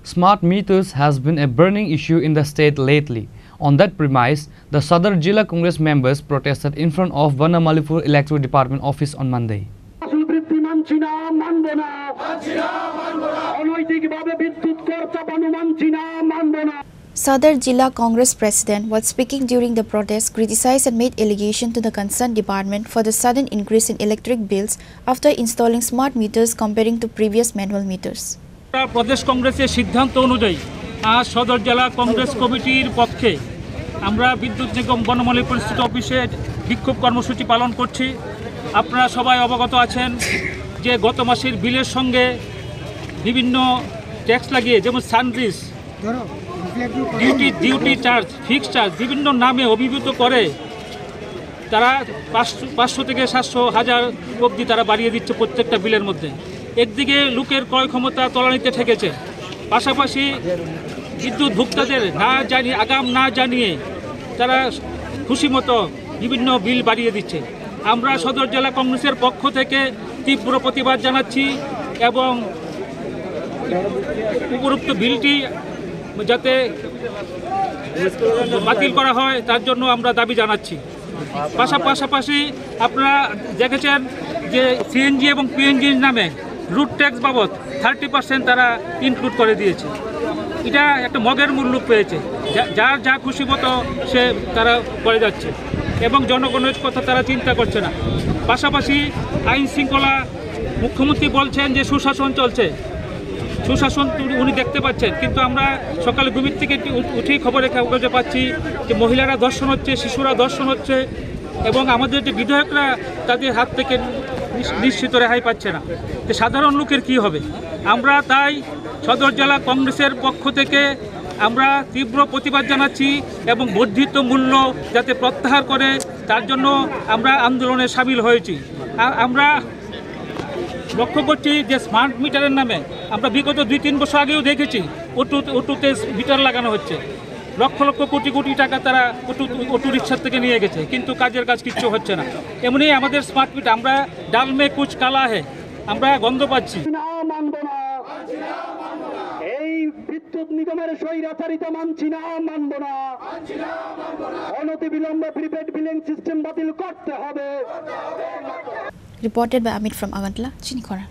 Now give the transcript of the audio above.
Smart meters has been a burning issue in the state lately. On that premise, the Sadar Jilla Congress members protested in front of Banamalipur Electric Department office on Monday. Sadar Jilla Congress President, while speaking during the protest, criticized and made allegation to the concerned department for the sudden increase in electric bills after installing smart meters comparing to previous manual meters. প্রদেশ কংগ্রেসের সিদ্ধান্ত অনুযায়ী আজ সদর জেলা কংগ্রেস কমিটির পক্ষে আমরা বিদ্যুৎ নিগম বনমালীপুর স্থিত অফিসে বিক্ষোভ কর্মসূচি পালন করছি। আপনারা সবাই অবগত আছেন যে গত মাসের বিলের সঙ্গে বিভিন্ন ট্যাক্স লাগিয়ে যেমন সানরিস, ডিউটি চার্জ, ফিক্সড চার্জ বিভিন্ন নামে অভিভূত করে তারা 500 থেকে 700 হাজার অবধি তারা বাড়িয়ে দিচ্ছে প্রত্যেকটা বিলের মধ্যে। একদিকে লোকের ক্রয় ক্ষমতা তলানিতে ঠেকেছে, পাশাপাশি বিদ্যুৎ ভোক্তাদের আগাম না জানিয়ে তারা খুশিমতো বিভিন্ন বিল বাড়িয়ে দিচ্ছে। আমরা সদর জেলা কংগ্রেসের পক্ষ থেকে তীব্র প্রতিবাদ জানাচ্ছি এবং উপরোক্ত বিলটি যাতে বাতিল করা হয় তার জন্য আমরা দাবি জানাচ্ছি। পাশাপাশি আপনারা দেখেছেন যে সিএনজি এবং পিএনজির নামে রুট ট্যাক্স বাবদ 30% তারা ইনক্লুড করে দিয়েছে। এটা একটা মগের মূল্য পেয়েছে, যার যা খুশি মতো সে তারা করে যাচ্ছে এবং জনগণের কথা তারা চিন্তা করছে না। পাশাপাশি আইন শৃঙ্খলা মুখ্যমন্ত্রী বলছেন যে সুশাসন চলছে, সুশাসন উনি দেখতে পাচ্ছেন, কিন্তু আমরা সকালে ঘুমির থেকে উঠেই খবরে কাগজে পাচ্ছি যে মহিলারা ধর্ষণ হচ্ছে, শিশুরা ধর্ষণ হচ্ছে এবং আমাদের যে বিধায়করা তাদের হাত থেকে নিশ্চিত রেহাই পাচ্ছে না। যে সাধারণ লোকের কি হবে? আমরা তাই সদর জেলা কংগ্রেসের পক্ষ থেকে আমরা তীব্র প্রতিবাদ জানাচ্ছি এবং বর্ধিত মূল্য যাতে প্রত্যাহার করে তার জন্য আমরা আন্দোলনে সামিল হয়েছি। আমরা লক্ষ্য করছি যে স্মার্ট মিটারের নামে আমরা বিগত 2-3 বছর আগেও দেখেছি অটোতে মিটার লাগানো হচ্ছে, লক্ষ লক্ষ কোটি কোটি টাকা তারা অটো রিক্সার থেকে নিয়ে গেছে, কিন্তু কাজের কাজ কিচ্ছু হচ্ছে না। এমনি আমাদের স্মার্ট মিটার আমরা ডাল মে কুচ কালা হে, আমরা গন্ধ পাচ্ছি। এই বিদ্যুৎ নিগমের স্বৈরাচারিতা মানছি না, মানব না। অনতিবিলম্বে প্রিপেড বিলিং সিস্টেম বাতিল করতে হবে। Reported by Amit from Agantla, Chinikhora.